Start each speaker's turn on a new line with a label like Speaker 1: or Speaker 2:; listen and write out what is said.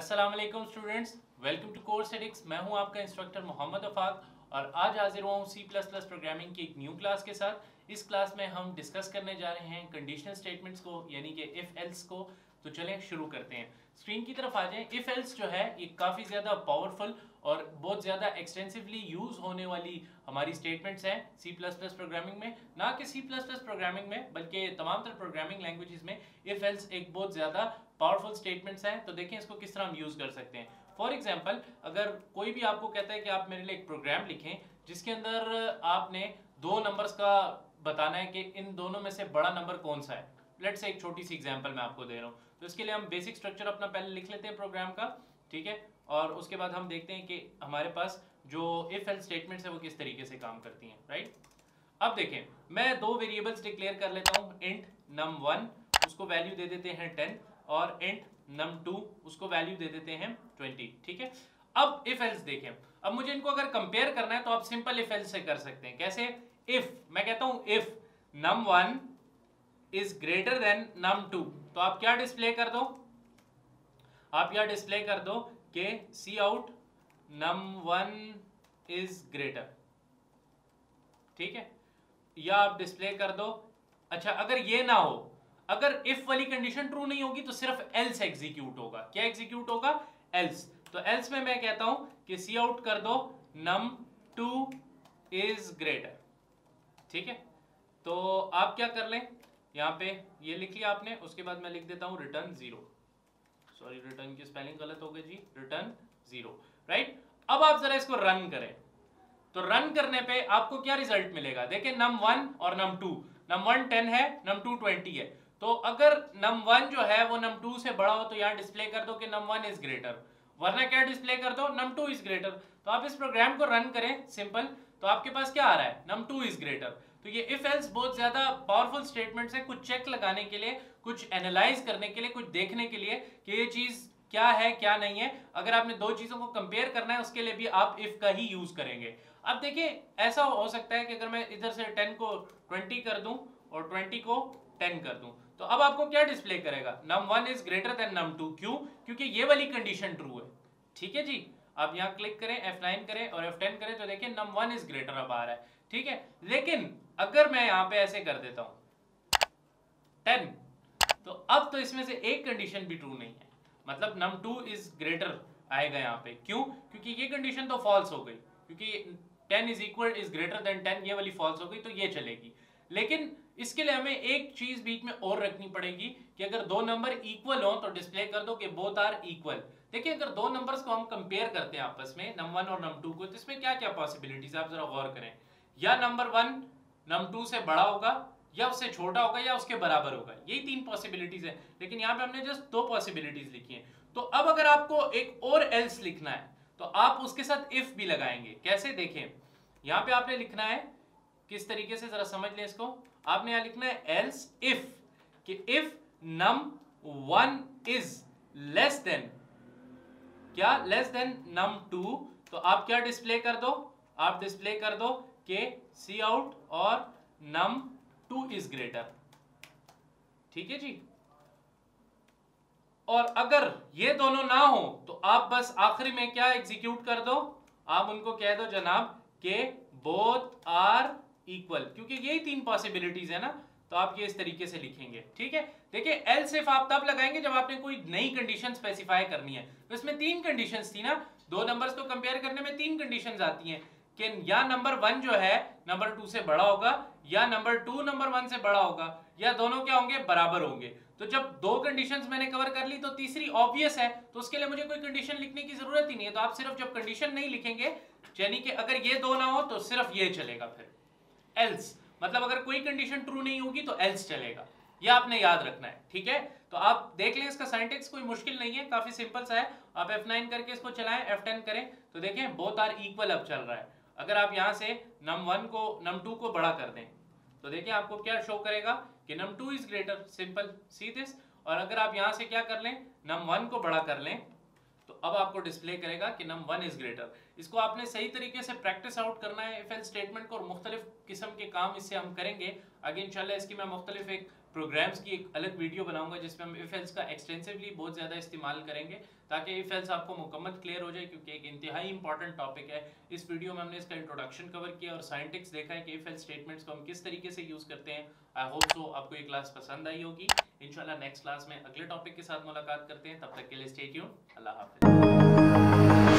Speaker 1: अस्सलाम वालेकुम students, welcome to course एडिक्स। मैं हूं आपका इंस्ट्रक्टर मोहम्मद अफाक और आज हाजिर हुआ हूं C++ प्रोग्रामिंग की एक न्यू क्लास के साथ। इस क्लास में हम डिस्कस करने जा रहे हैं कंडीशनल स्टेटमेंट्स को, यानी कि इफ एल्स को। तो चलें शुरू करते हैं। स्क्रीन की तरफ आ जाएं। इफ एल्स जो है ये काफ़ी ज़्यादा पावरफुल और बहुत ज़्यादा एक्सटेंसिवली यूज़ होने वाली हमारी स्टेटमेंट्स हैं C++ प्रोग्रामिंग में। ना कि C++ प्रोग्रामिंग में बल्कि तमाम तरह प्रोग्रामिंग लैंग्वेजेस में इफ एल्स एक बहुत ज़्यादा पावरफुल स्टेटमेंट्स हैं। तो देखें इसको किस तरह हम यूज़ कर सकते हैं। फॉर एग्जाम्पल, अगर कोई भी आपको कहता है कि आप मेरे लिए एक प्रोग्राम लिखें जिसके अंदर आपने दो नंबर्स का बताना है कि इन दोनों में से बड़ा नंबर कौन सा है। लेट्स से एक छोटी सी एग्जांपल मैं आपको दे रहा हूँ। तो इसके लिए हम बेसिक स्ट्रक्चर अपना पहले लिख लेते हैं प्रोग्राम का, ठीक है। और उसके बाद हम देखते हैं कि हमारे पास जो इफ एल्स स्टेटमेंट्स है वो किस तरीके से काम करती हैं, राइट। अब देखें, मैं दो वेरिएबल्स डिक्लेयर कर लेता हूँ। इंट num1 उसको वैल्यू दे देते हैं 10 और इंट num2 उसको वैल्यू दे देते हैं 20, ठीक है। अब इफ एल्स देखें। अब मुझे इनको अगर कंपेयर करना है तो आप सिंपल इफ एल्स से कर सकते हैं। कैसे? इफ मैं कहता हूं if num1 is greater than num2, तो आप क्या डिस्प्ले कर दो? आप यह डिस्प्ले कर दो कि सी आउट num1 इज ग्रेटर, ठीक है। या आप डिस्प्ले कर दो, अच्छा अगर ये ना हो, अगर इफ वाली कंडीशन ट्रू नहीं होगी तो सिर्फ एल्स एग्जीक्यूट होगा। क्या एग्जीक्यूट होगा? एल्स। तो एल्स में मैं कहता हूं कि सी आउट कर दो num2 इज ग्रेटर, ठीक है। तो आप क्या कर लें, यहां पे ये लिख लिया आपने। उसके बाद मैं लिख देता हूं रिटर्न 0। सॉरी, रिटर्न की स्पेलिंग गलत हो गई जी, रिटर्न 0, राइट। अब आप जरा इसको रन करें। तो रन करने पे आपको क्या रिजल्ट मिलेगा? देखिए num1 और num2, num1 10 है, num2 20 है। तो अगर num1 जो है वो num2 से बड़ा हो तो यहाँ डिस्प्ले कर दो कि num1 इज ग्रेटर, वरना क्या डिस्प्ले कर दो? num2 is greater. तो आप इस प्रोग्राम को रन करें सिंपल, तो आपके पास क्या आ रहा है? num2 is greater. तो ये इफ एल्स बहुत ज्यादा पावरफुल स्टेटमेंट्स है, कुछ चेक लगाने के लिए, कुछ एनालाइज करने के लिए, कुछ देखने के लिए कि ये चीज क्या है क्या नहीं है। अगर आपने दो चीजों को कंपेयर करना है उसके लिए भी आप इफ का ही यूज करेंगे। अब देखिए, ऐसा हो सकता है कि अगर मैं इधर से 10 को 20 कर दूं और 20 को 10 कर दूं, तो अब आपको क्या डिस्प्ले करेगा? num1 is greater than num2। क्यों? क्योंकि ये वाली कंडीशन ट्रू है, ठीक है जी। आप यहाँ क्लिक करें, F9 करें और F10 करें तो देखिए num1 इज ग्रेटर अब आ रहा है, ठीक है। लेकिन अगर मैं यहाँ पे ऐसे कर देता हूं 10, तो अब तो इसमें से एक कंडीशन भी ट्रू नहीं है, मतलब num2 इज ग्रेटर आएगा यहाँ पे। क्यों? क्योंकि ये कंडीशन तो फॉल्स हो गई, क्योंकि 10 इज ग्रेटर देन 10 ये वाली फॉल्स हो गई, तो ये चलेगी। लेकिन इसके लिए हमें एक चीज बीच में और रखनी पड़ेगी कि अगर दो नंबर इक्वल हो तो डिस्प्ले कर दो कि बोथ आर इक्वल। देखिए, अगर दो नंबर्स को हम कंपेयर करते हैं आपस में, num1 और num2 को, तो इसमें क्या क्या पॉसिबिलिटीज आप जरा गौर करें। या नंबर 1 num2 से बड़ा होगा, या उससे छोटा होगा, या उसके बराबर होगा। यही तीन पॉसिबिलिटीज है, लेकिन यहाँ पे हमने जस्ट दो पॉसिबिलिटीज लिखी हैं। तो अब अगर आपको एक और एल्स लिखना है तो आप उसके साथ इफ भी लगाएंगे। कैसे? देखें, यहां पे आपने लिखना है किस तरीके से, जरा समझ लें इसको। आपने यहां लिखना है एल्स इफ, कि if num1 is less than, क्या? लेस देन num2, तो आप क्या डिस्प्ले कर दो? आप डिस्प्ले कर दो कि सी आउट और num2 इज ग्रेटर, ठीक है जी। और अगर ये दोनों ना हो तो आप बस आखिरी में क्या एग्जीक्यूट कर दो? आप उनको कह दो जनाब के बोथ आर इक्वल, क्योंकि यही तीन पॉसिबिलिटीज है ना। तो आप ये इस तरीके से लिखेंगे, ठीक है। देखिए, एल्स इफ आप तब लगाएंगे जब आपने कोई नई कंडीशन स्पेसिफाई करनी है। तो इसमें तीन कंडीशंस थी ना, दो नंबर्स को कंपेयर करने में तीन कंडीशंस आती हैं कि या नंबर 1 जो है नंबर 2 से बड़ा होगा, या नंबर 2 नंबर 1 से बड़ा होगा, या दोनों क्या होंगे? बराबर होंगे। तो जब दो कंडीशंस मैंने कवर कर ली तो तीसरी ऑब्वियस है, तो उसके लिए मुझे कोई कंडीशन लिखने की जरूरत ही नहीं है। तो आप सिर्फ जब कंडीशन नहीं लिखेंगे, यानी कि अगर ये दो ना हो तो सिर्फ ये चलेगा। फिर एल्स मतलब अगर कोई कंडीशन ट्रू नहीं होगी तो एल्स चलेगा, ये आपने याद रखना है, ठीक है। तो आप देख लें, इसका सिंटैक्स कोई मुश्किल नहीं है, काफी सिंपल सा है। आप F9 करके इसको चलाएं, F10 करें तो देखें बोथ आर इक्वल अब चल रहा है। अगर आप यहां से num1 को num2 को बड़ा कर दें तो देखिए आपको क्या शो करेगा कि num2 is greater, simple see this. और अगर आप यहां से क्या कर लें, num1 को बड़ा कर लें, तो अब आपको डिस्प्ले करेगा कि num1 इज ग्रेटर। इसको आपने सही तरीके से प्रैक्टिस आउट करना है इफ एल्स स्टेटमेंट को, और मुख्तलिफ किस्म के काम इससे हम करेंगे आगे इंशाल्लाह। इसकी मैं मुख्तलिफ एक प्रोग्राम्स की एक अलग वीडियो बनाऊंगा जिसमें हम इफ एल्स का एक्सटेंसिवली बहुत ज़्यादा इस्तेमाल करेंगे ताकि इफ एल्स आपको मुकम्मल क्लियर हो जाए, क्योंकि एक इंतहाई इंपॉर्टेंट टॉपिक है। इस वीडियो में हमने इसका इंट्रोडक्शन कवर किया और साइंटिक्स देखा है कि इफ एल्स स्टेटमेंट्स को हम किस तरीके से यूज़ करते हैं। आई होप सो आपको ये क्लास पसंद आई होगी। इंशाल्लाह नेक्स्ट क्लास में अगले टॉपिक के साथ मुलाकात करते हैं, तब तक के लिए स्टे ट्यून्ड। अल्लाह हाफिज़।